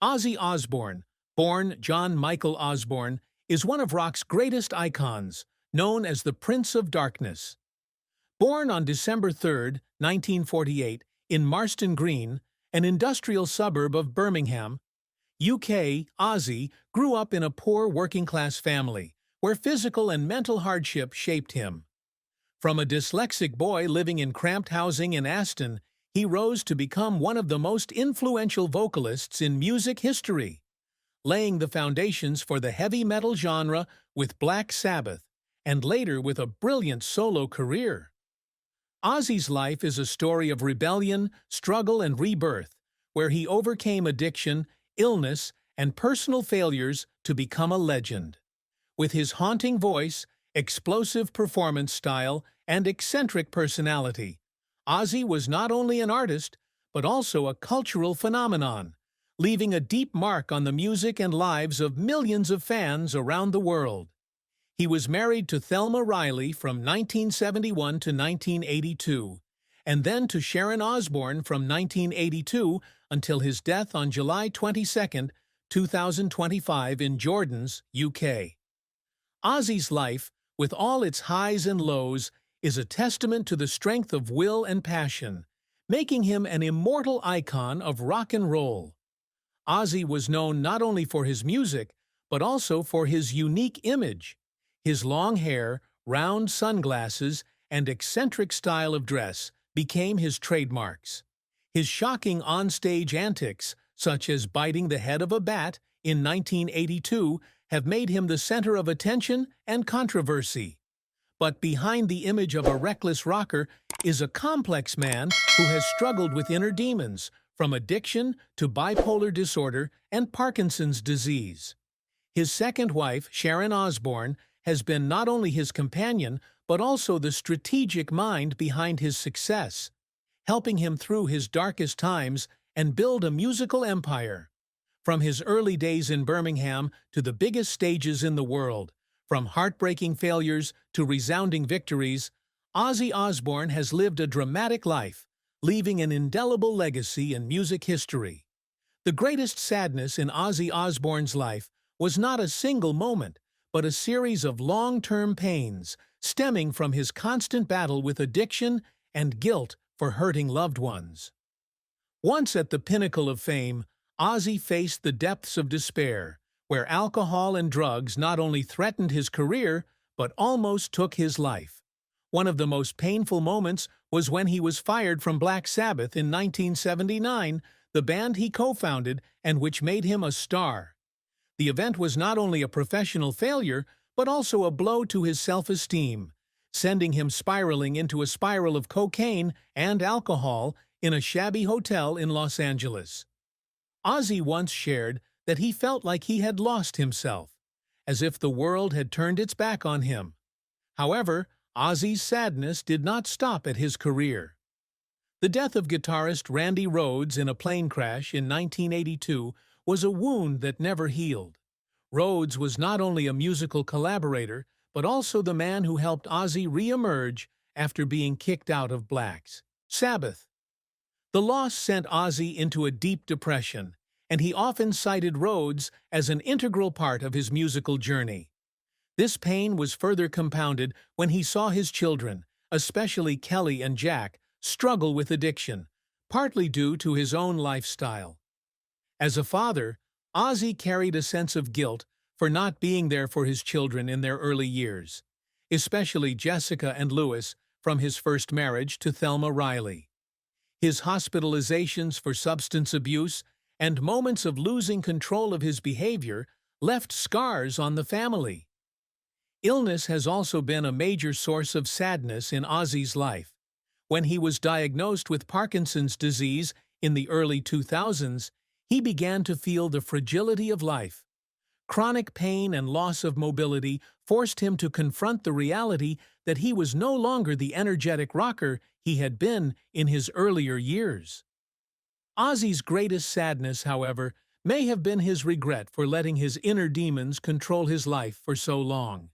Ozzy Osbourne, born John Michael Osbourne, is one of rock's greatest icons, known as the Prince of Darkness. Born on December 3, 1948, in Marston Green, an industrial suburb of Birmingham, UK, Ozzy grew up in a poor working-class family, where physical and mental hardship shaped him. From a dyslexic boy living in cramped housing in Aston, he rose to become one of the most influential vocalists in music history, laying the foundations for the heavy metal genre with Black Sabbath, and later with a brilliant solo career. Ozzy's life is a story of rebellion, struggle, and rebirth, where he overcame addiction, illness, and personal failures to become a legend. With his haunting voice, explosive performance style, and eccentric personality, Ozzy was not only an artist, but also a cultural phenomenon, leaving a deep mark on the music and lives of millions of fans around the world. He was married to Thelma Riley from 1971 to 1982, and then to Sharon Osbourne from 1982 until his death on July 22, 2025 in Jordans, UK. Ozzy's life, with all its highs and lows, is a testament to the strength of will and passion, making him an immortal icon of rock and roll. Ozzy was known not only for his music, but also for his unique image. His long hair, round sunglasses, and eccentric style of dress became his trademarks. His shocking on-stage antics, such as biting the head of a bat in 1982, have made him the center of attention and controversy. But behind the image of a reckless rocker is a complex man who has struggled with inner demons, from addiction to bipolar disorder and Parkinson's disease. His second wife, Sharon Osbourne, has been not only his companion, but also the strategic mind behind his success, helping him through his darkest times and build a musical empire. From his early days in Birmingham to the biggest stages in the world, from heartbreaking failures to resounding victories, Ozzy Osbourne has lived a dramatic life, leaving an indelible legacy in music history. The greatest sadness in Ozzy Osbourne's life was not a single moment, but a series of long-term pains stemming from his constant battle with addiction and guilt for hurting loved ones. Once at the pinnacle of fame, Ozzy faced the depths of despair, where alcohol and drugs not only threatened his career, but almost took his life. One of the most painful moments was when he was fired from Black Sabbath in 1979, the band he co-founded and which made him a star. The event was not only a professional failure, but also a blow to his self-esteem, sending him spiraling into a spiral of cocaine and alcohol in a shabby hotel in Los Angeles. Ozzy once shared that he felt like he had lost himself, as if the world had turned its back on him. However, Ozzy's sadness did not stop at his career. The death of guitarist Randy Rhoads in a plane crash in 1982 was a wound that never healed. Rhoads was not only a musical collaborator, but also the man who helped Ozzy re-emerge after being kicked out of Black Sabbath. The loss sent Ozzy into a deep depression, and he often cited Rhoads as an integral part of his musical journey. This pain was further compounded when he saw his children, especially Kelly and Jack, struggle with addiction, partly due to his own lifestyle. As a father, Ozzy carried a sense of guilt for not being there for his children in their early years, especially Jessica and Louis from his first marriage to Thelma Riley. His hospitalizations for substance abuse and moments of losing control of his behavior left scars on the family. Illness has also been a major source of sadness in Ozzy's life. When he was diagnosed with Parkinson's disease in the early 2000s, he began to feel the fragility of life. Chronic pain and loss of mobility forced him to confront the reality that he was no longer the energetic rocker he had been in his earlier years. Ozzy's greatest sadness, however, may have been his regret for letting his inner demons control his life for so long.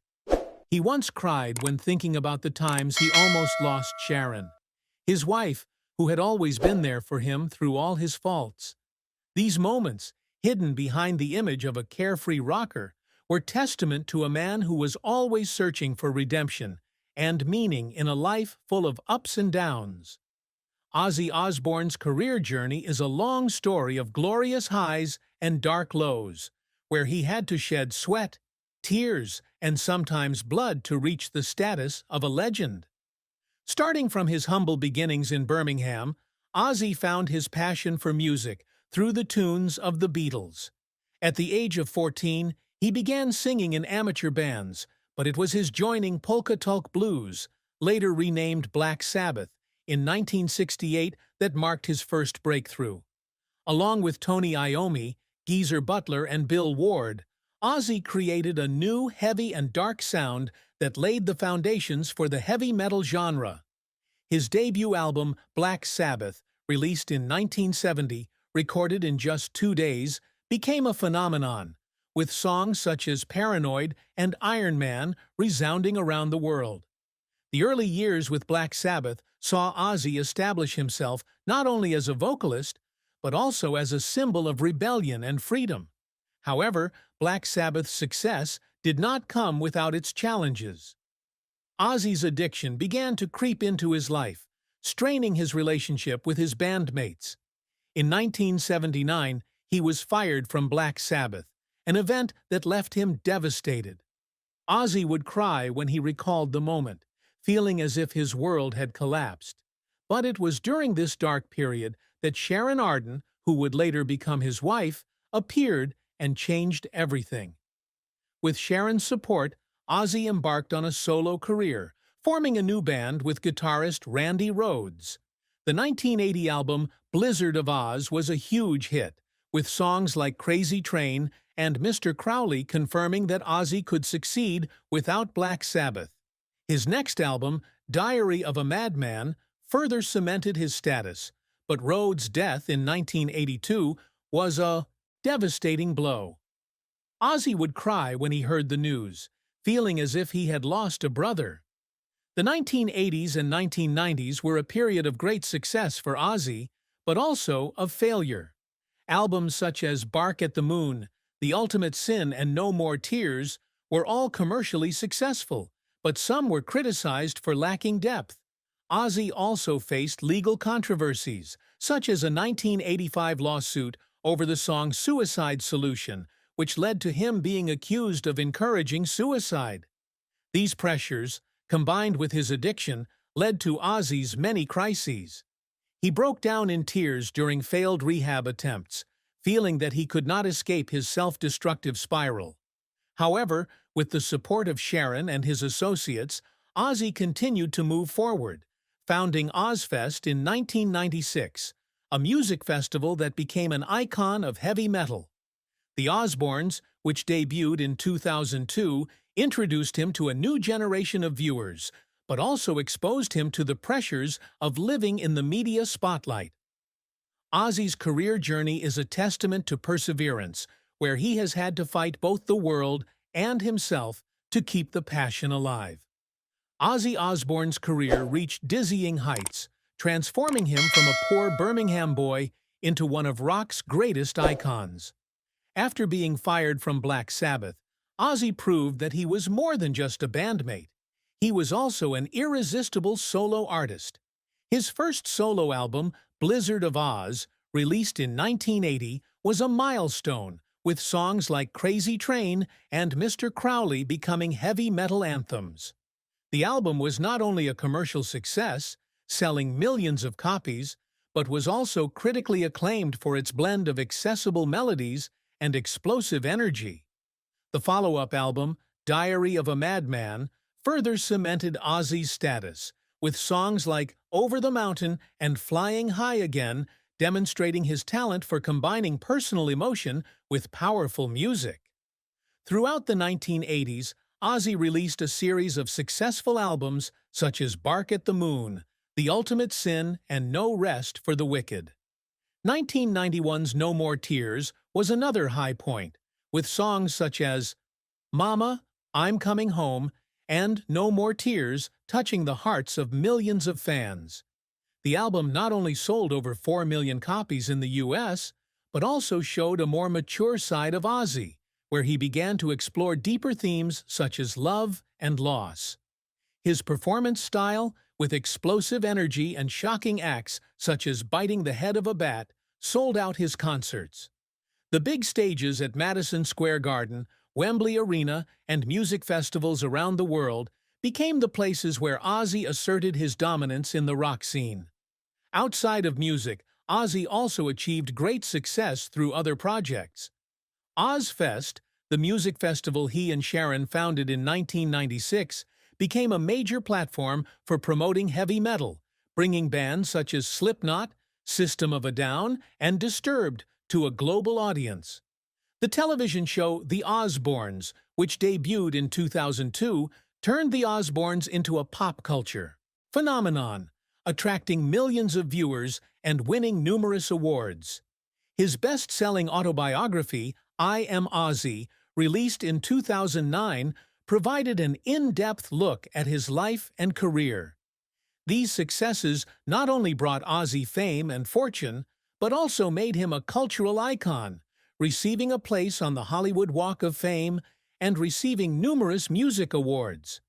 He once cried when thinking about the times he almost lost Sharon, his wife, who had always been there for him through all his faults. These moments, hidden behind the image of a carefree rocker, were testament to a man who was always searching for redemption and meaning in a life full of ups and downs. Ozzy Osbourne's career journey is a long story of glorious highs and dark lows, where he had to shed sweat, tears, and sometimes blood to reach the status of a legend. Starting from his humble beginnings in Birmingham, Ozzy found his passion for music through the tunes of the Beatles. At the age of 14, he began singing in amateur bands, but it was his joining Polka Tulk Blues, later renamed Black Sabbath, in 1968 that marked his first breakthrough. Along with Tony Iommi, Geezer Butler, and Bill Ward, Ozzy created a new heavy and dark sound that laid the foundations for the heavy metal genre. His debut album, Black Sabbath, released in 1970, recorded in just 2 days, became a phenomenon, with songs such as Paranoid and Iron Man resounding around the world. The early years with Black Sabbath saw Ozzy establish himself not only as a vocalist, but also as a symbol of rebellion and freedom. However, Black Sabbath's success did not come without its challenges. Ozzy's addiction began to creep into his life, straining his relationship with his bandmates. In 1979, he was fired from Black Sabbath, an event that left him devastated. Ozzy would cry when he recalled the moment, feeling as if his world had collapsed. But it was during this dark period that Sharon Arden, who would later become his wife, appeared and changed everything. With Sharon's support, Ozzy embarked on a solo career, forming a new band with guitarist Randy Rhoads. The 1980 album Blizzard of Oz was a huge hit, with songs like Crazy Train and Mr. Crowley confirming that Ozzy could succeed without Black Sabbath. His next album, Diary of a Madman, further cemented his status, but Rhoads' death in 1982 was a devastating blow. Ozzy would cry when he heard the news, feeling as if he had lost a brother. The 1980s and 1990s were a period of great success for Ozzy, but also of failure. Albums such as Bark at the Moon, The Ultimate Sin, and No More Tears were all commercially successful, but some were criticized for lacking depth. Ozzy also faced legal controversies, such as a 1985 lawsuit over the song Suicide Solution, which led to him being accused of encouraging suicide. These pressures, combined with his addiction, led to Ozzy's many crises. He broke down in tears during failed rehab attempts, feeling that he could not escape his self-destructive spiral. However, with the support of Sharon and his associates, Ozzy continued to move forward, founding Ozzfest in 1996, a music festival that became an icon of heavy metal. The Osbournes, which debuted in 2002, introduced him to a new generation of viewers, but also exposed him to the pressures of living in the media spotlight. Ozzy's career journey is a testament to perseverance, where he has had to fight both the world and himself to keep the passion alive. Ozzy Osbourne's career reached dizzying heights, transforming him from a poor Birmingham boy into one of rock's greatest icons. After being fired from Black Sabbath, Ozzy proved that he was more than just a bandmate. He was also an irresistible solo artist. His first solo album, Blizzard of Oz, released in 1980, was a milestone, with songs like Crazy Train and Mr. Crowley becoming heavy metal anthems. The album was not only a commercial success, selling millions of copies, but was also critically acclaimed for its blend of accessible melodies and explosive energy. The follow-up album, Diary of a Madman, further cemented Ozzy's status, with songs like Over the Mountain and Flying High Again demonstrating his talent for combining personal emotion with powerful music. Throughout the 1980s, Ozzy released a series of successful albums such as Bark at the Moon, The Ultimate Sin, and No Rest for the Wicked. 1991's No More Tears was another high point, with songs such as Mama, I'm Coming Home, and No More Tears touching the hearts of millions of fans. The album not only sold over 4 million copies in the US, but also showed a more mature side of Ozzy, where he began to explore deeper themes such as love and loss. His performance style, with explosive energy and shocking acts such as biting the head of a bat, sold out his concerts. The big stages at Madison Square Garden, Wembley Arena, and music festivals around the world became the places where Ozzy asserted his dominance in the rock scene. Outside of music, Ozzy also achieved great success through other projects. Ozzfest, the music festival he and Sharon founded in 1996, became a major platform for promoting heavy metal, bringing bands such as Slipknot, System of a Down, and Disturbed to a global audience. The television show The Osbournes, which debuted in 2002, turned the Osbournes into a pop culture phenomenon, attracting millions of viewers and winning numerous awards. His best-selling autobiography, I Am Ozzy, released in 2009, provided an in-depth look at his life and career. These successes not only brought Ozzy fame and fortune, but also made him a cultural icon, receiving a place on the Hollywood Walk of Fame and receiving numerous music awards.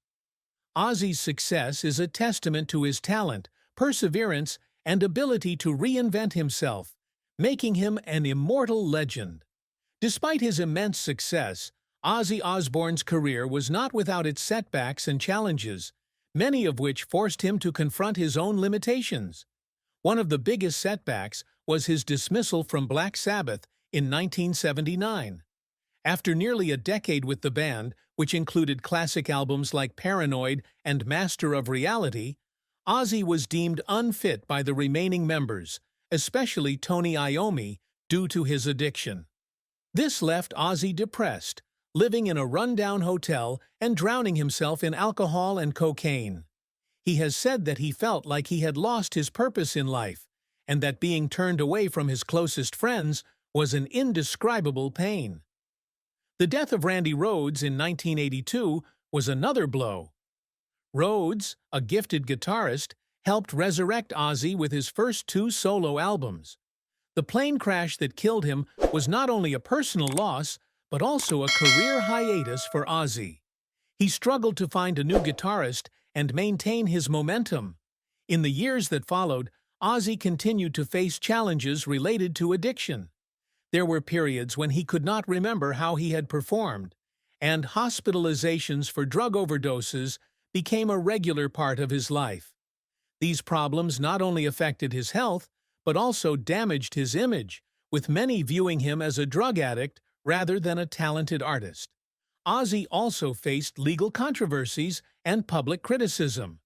Ozzy's success is a testament to his talent, perseverance, and ability to reinvent himself, making him an immortal legend. Despite his immense success, Ozzy Osbourne's career was not without its setbacks and challenges, many of which forced him to confront his own limitations. One of the biggest setbacks was his dismissal from Black Sabbath in 1979. After nearly a decade with the band, which included classic albums like Paranoid and Master of Reality, Ozzy was deemed unfit by the remaining members, especially Tony Iommi, due to his addiction. This left Ozzy depressed, living in a rundown hotel and drowning himself in alcohol and cocaine. He has said that he felt like he had lost his purpose in life, and that being turned away from his closest friends was an indescribable pain. The death of Randy Rhoads in 1982 was another blow. Rhoads, a gifted guitarist, helped resurrect Ozzy with his first 2 solo albums. The plane crash that killed him was not only a personal loss, but also a career hiatus for Ozzy. He struggled to find a new guitarist and maintain his momentum. In the years that followed, Ozzy continued to face challenges related to addiction. There were periods when he could not remember how he had performed, and hospitalizations for drug overdoses became a regular part of his life. These problems not only affected his health, but also damaged his image, with many viewing him as a drug addict rather than a talented artist. Ozzy also faced legal controversies and public criticism.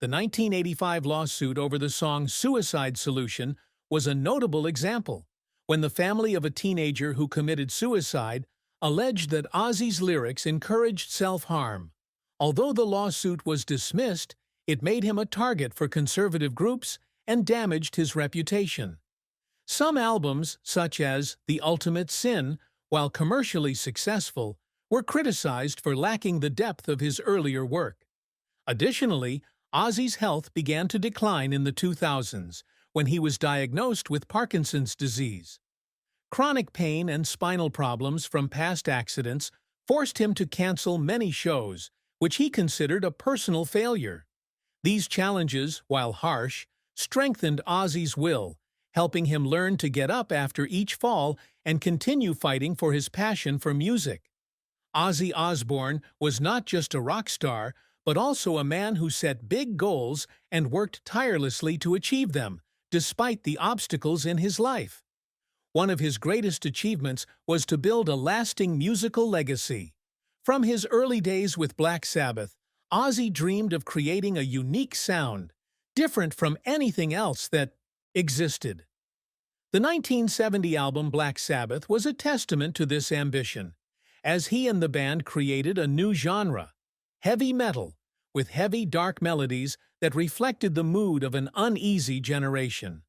The 1985 lawsuit over the song Suicide Solution was a notable example, when the family of a teenager who committed suicide alleged that Ozzy's lyrics encouraged self-harm. Although the lawsuit was dismissed, it made him a target for conservative groups and damaged his reputation. Some albums, such as The Ultimate Sin, while commercially successful, were criticized for lacking the depth of his earlier work. Additionally, Ozzy's health began to decline in the 2000s, when he was diagnosed with Parkinson's disease. Chronic pain and spinal problems from past accidents forced him to cancel many shows, which he considered a personal failure. These challenges, while harsh, strengthened Ozzy's will, helping him learn to get up after each fall and continue fighting for his passion for music. Ozzy Osbourne was not just a rock star, but also a man who set big goals and worked tirelessly to achieve them, despite the obstacles in his life. One of his greatest achievements was to build a lasting musical legacy. From his early days with Black Sabbath, Ozzy dreamed of creating a unique sound, different from anything else that existed. The 1970 album Black Sabbath was a testament to this ambition, as he and the band created a new genre, heavy metal, with heavy, dark melodies that reflected the mood of an uneasy generation.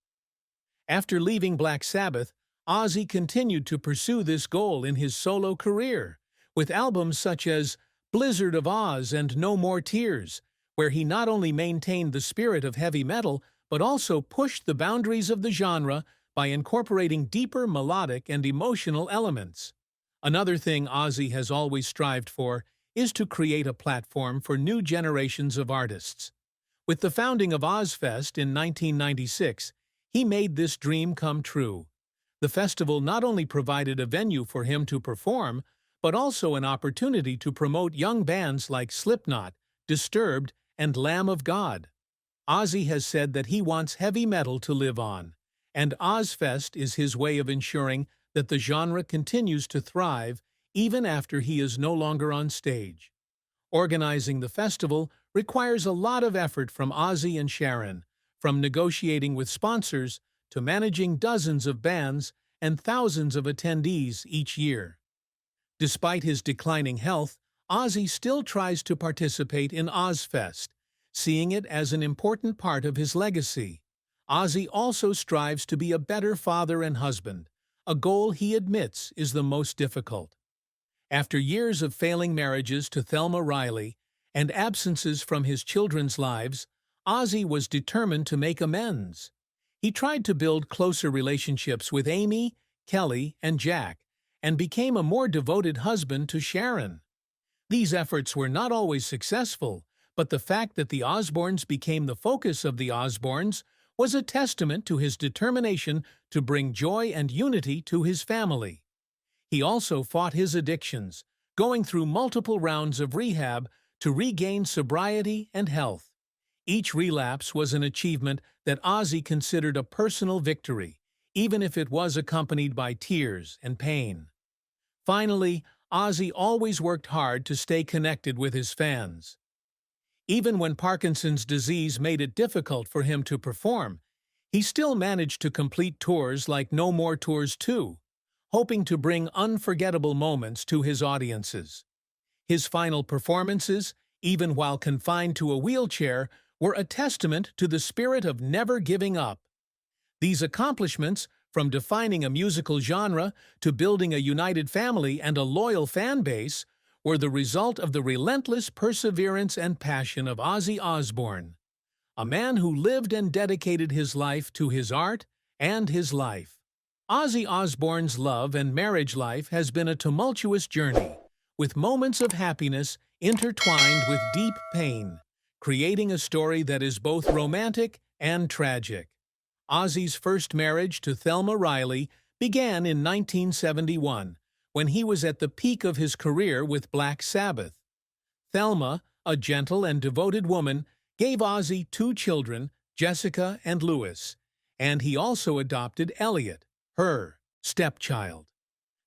After leaving Black Sabbath, Ozzy continued to pursue this goal in his solo career, with albums such as Blizzard of Oz and No More Tears, where he not only maintained the spirit of heavy metal, but also pushed the boundaries of the genre by incorporating deeper melodic and emotional elements. Another thing Ozzy has always strived for is to create a platform for new generations of artists. With the founding of Ozzfest in 1996, he made this dream come true. The festival not only provided a venue for him to perform, but also an opportunity to promote young bands like Slipknot, Disturbed, and Lamb of God. Ozzy has said that he wants heavy metal to live on, and Ozzfest is his way of ensuring that the genre continues to thrive even after he is no longer on stage. Organizing the festival requires a lot of effort from Ozzy and Sharon, from negotiating with sponsors to managing dozens of bands and thousands of attendees each year. Despite his declining health, Ozzy still tries to participate in Ozzfest, seeing it as an important part of his legacy. Ozzy also strives to be a better father and husband, a goal he admits is the most difficult. After years of failing marriages to Thelma Riley and absences from his children's lives, Ozzy was determined to make amends. He tried to build closer relationships with Amy, Kelly, and Jack, and became a more devoted husband to Sharon. These efforts were not always successful, but the fact that the Osbournes became the focus of the Osbournes was a testament to his determination to bring joy and unity to his family. He also fought his addictions, going through multiple rounds of rehab to regain sobriety and health. Each relapse was an achievement that Ozzy considered a personal victory, even if it was accompanied by tears and pain. Finally, Ozzy always worked hard to stay connected with his fans. Even when Parkinson's disease made it difficult for him to perform, he still managed to complete tours like No More Tours 2, hoping to bring unforgettable moments to his audiences. His final performances, even while confined to a wheelchair, were a testament to the spirit of never giving up. These accomplishments, from defining a musical genre to building a united family and a loyal fan base, were the result of the relentless perseverance and passion of Ozzy Osbourne, a man who lived and dedicated his life to his art and his life. Ozzy Osbourne's love and marriage life has been a tumultuous journey, with moments of happiness intertwined with deep pain, creating a story that is both romantic and tragic. Ozzy's first marriage to Thelma Riley began in 1971, when he was at the peak of his career with Black Sabbath. Thelma, a gentle and devoted woman, gave Ozzy 2 children, Jessica and Louis, and he also adopted Elliot, her stepchild.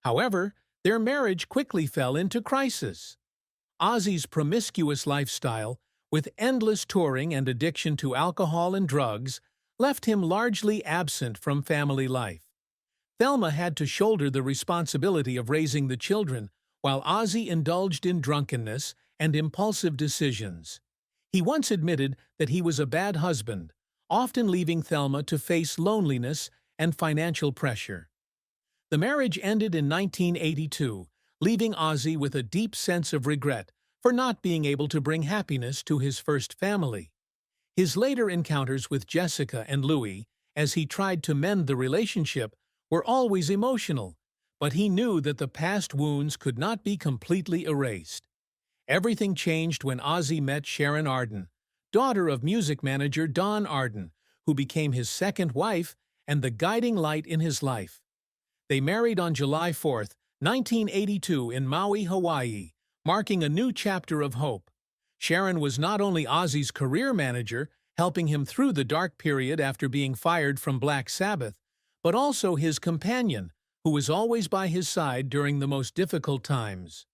However, their marriage quickly fell into crisis. Ozzy's promiscuous lifestyle, with endless touring and addiction to alcohol and drugs, left him largely absent from family life. Thelma had to shoulder the responsibility of raising the children, while Ozzy indulged in drunkenness and impulsive decisions. He once admitted that he was a bad husband, often leaving Thelma to face loneliness and financial pressure. The marriage ended in 1982, leaving Ozzy with a deep sense of regret for not being able to bring happiness to his first family. His later encounters with Jessica and Louis, as he tried to mend the relationship, were always emotional, but he knew that the past wounds could not be completely erased. Everything changed when Ozzy met Sharon Arden, daughter of music manager Don Arden, who became his second wife and the guiding light in his life. They married on July 4, 1982 in Maui, Hawaii, marking a new chapter of hope. Sharon was not only Ozzy's career manager, helping him through the dark period after being fired from Black Sabbath, but also his companion, who was always by his side during the most difficult times.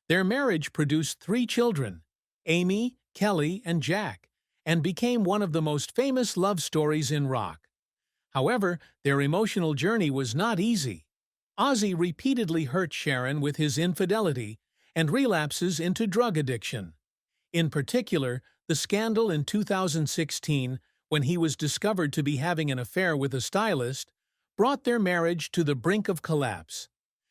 Their marriage produced 3 children, Amy, Kelly, and Jack, and became one of the most famous love stories in rock. However, their emotional journey was not easy. Ozzy repeatedly hurt Sharon with his infidelity and relapses into drug addiction. In particular, the scandal in 2016, when he was discovered to be having an affair with a stylist, brought their marriage to the brink of collapse.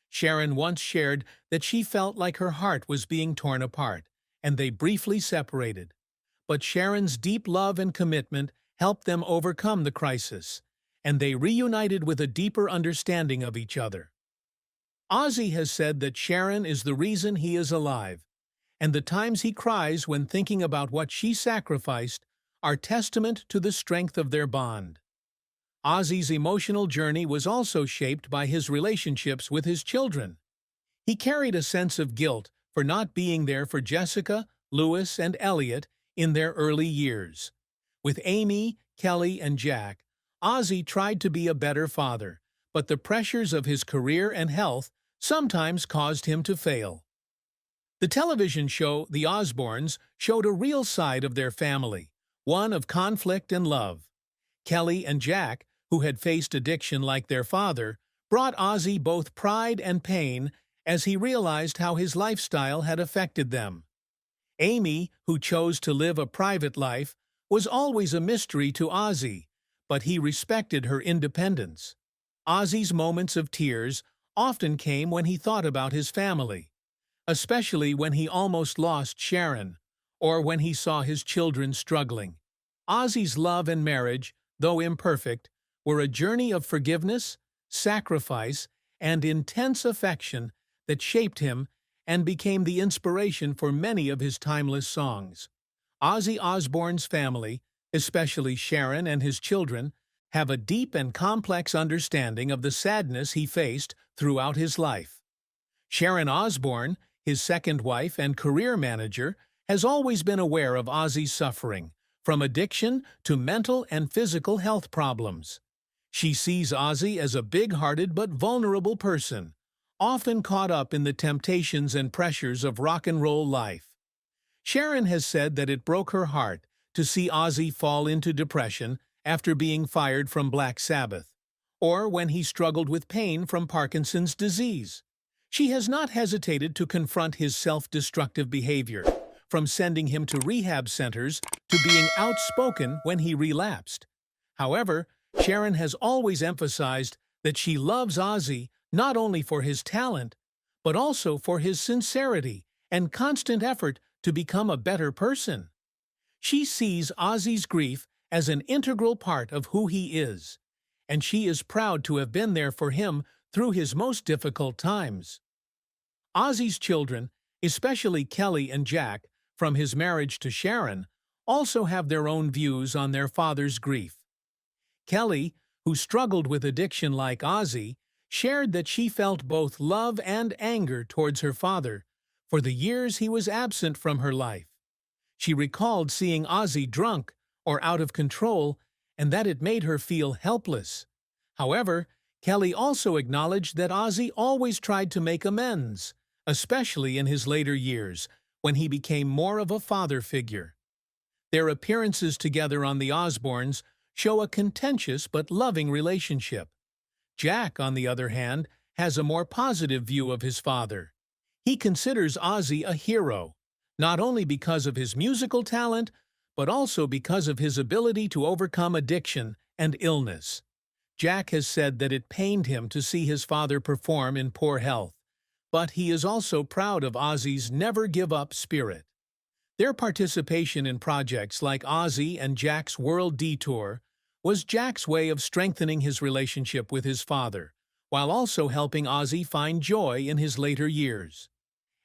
Sharon once shared that she felt like her heart was being torn apart, and they briefly separated. But Sharon's deep love and commitment helped them overcome the crisis, and they reunited with a deeper understanding of each other. Ozzy has said that Sharon is the reason he is alive, and the times he cries when thinking about what she sacrificed are testament to the strength of their bond. Ozzy's emotional journey was also shaped by his relationships with his children. He carried a sense of guilt for not being there for Jessica, Louis, and Elliot in their early years. With Amy, Kelly, and Jack, Ozzy tried to be a better father, but the pressures of his career and health sometimes caused him to fail. The television show The Osbournes showed a real side of their family, one of conflict and love. Kelly and Jack, who had faced addiction like their father, brought Ozzy both pride and pain as he realized how his lifestyle had affected them. Amy, who chose to live a private life, was always a mystery to Ozzy, but he respected her independence. Ozzy's moments of tears often came when he thought about his family, especially when he almost lost Sharon, or when he saw his children struggling. Ozzy's love and marriage, though imperfect, were a journey of forgiveness, sacrifice, and intense affection that shaped him and became the inspiration for many of his timeless songs. Ozzy Osbourne's family, especially Sharon and his children, have a deep and complex understanding of the sadness he faced throughout his life. Sharon Osbourne, his second wife and career manager, has always been aware of Ozzy's suffering, from addiction to mental and physical health problems. She sees Ozzy as a big-hearted but vulnerable person, often caught up in the temptations and pressures of rock and roll life. Sharon has said that it broke her heart to see Ozzy fall into depression after being fired from Black Sabbath, or when he struggled with pain from Parkinson's disease. She has not hesitated to confront his self-destructive behavior, from sending him to rehab centers to being outspoken when he relapsed. However, Sharon has always emphasized that she loves Ozzy not only for his talent, but also for his sincerity and constant effort to become a better person. She sees Ozzy's grief as an integral part of who he is, and she is proud to have been there for him through his most difficult times. Ozzy's children, especially Kelly and Jack, from his marriage to Sharon, also have their own views on their father's grief. Kelly, who struggled with addiction like Ozzy, shared that she felt both love and anger towards her father for the years he was absent from her life. She recalled seeing Ozzy drunk or out of control, and that it made her feel helpless. However, Kelly also acknowledged that Ozzy always tried to make amends, especially in his later years, when he became more of a father figure. Their appearances together on The Osbournes show a contentious but loving relationship. Jack, on the other hand, has a more positive view of his father. He considers Ozzy a hero, not only because of his musical talent, but also because of his ability to overcome addiction and illness. Jack has said that it pained him to see his father perform in poor health, but he is also proud of Ozzy's never-give-up spirit. Their participation in projects like Ozzy and Jack's World Detour was Jack's way of strengthening his relationship with his father, while also helping Ozzy find joy in his later years.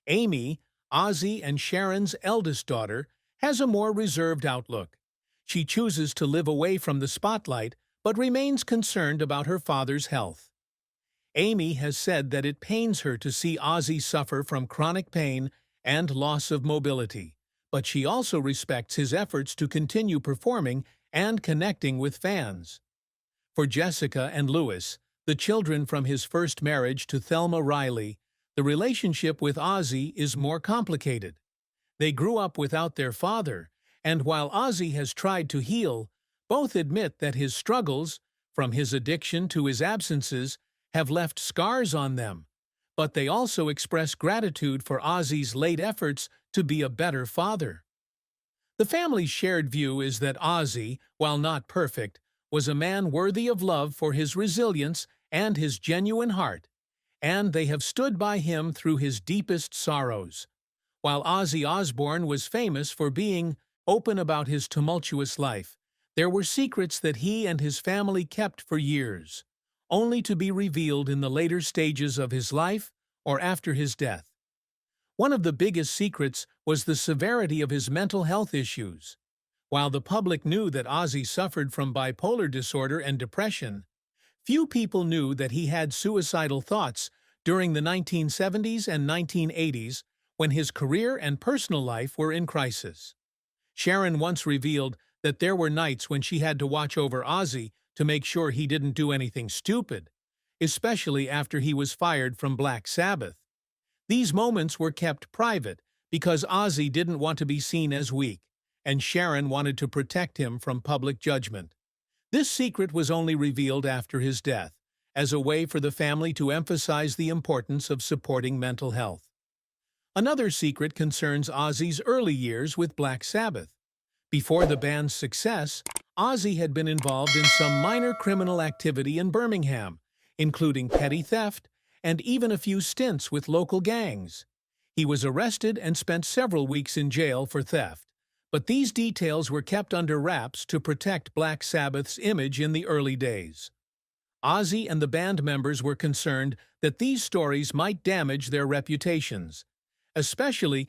Amy, Ozzy and Sharon's eldest daughter, has a more reserved outlook. She chooses to live away from the spotlight, but remains concerned about her father's health. Amy has said that it pains her to see Ozzy suffer from chronic pain and loss of mobility, but she also respects his efforts to continue performing and connecting with fans. For Jessica and Louis, the children from his first marriage to Thelma Riley, the relationship with Ozzy is more complicated. They grew up without their father, and while Ozzy has tried to heal, both admit that his struggles, from his addiction to his absences, have left scars on them. But they also express gratitude for Ozzy's late efforts to be a better father. The family's shared view is that Ozzy, while not perfect, was a man worthy of love for his resilience and his genuine heart, and they have stood by him through his deepest sorrows. While Ozzy Osbourne was famous for being open about his tumultuous life, There were secrets that he and his family kept for years, only to be revealed in the later stages of his life or after his death. One of the biggest secrets was the severity of his mental health issues. While the public knew that Ozzy suffered from bipolar disorder and depression, few people knew that he had suicidal thoughts during the 1970s and 1980s when his career and personal life were in crisis. Sharon once revealed that there were nights when she had to watch over Ozzy to make sure he didn't do anything stupid, especially after he was fired from Black Sabbath. These moments were kept private because Ozzy didn't want to be seen as weak, and Sharon wanted to protect him from public judgment. This secret was only revealed after his death, as a way for the family to emphasize the importance of supporting mental health. Another secret concerns Ozzy's early years with Black Sabbath. Before the band's success, Ozzy had been involved in some minor criminal activity in Birmingham, including petty theft and even a few stints with local gangs. He was arrested and spent several weeks in jail for theft, but these details were kept under wraps to protect Black Sabbath's image in the early days. Ozzy and the band members were concerned that these stories might damage their reputations, especially as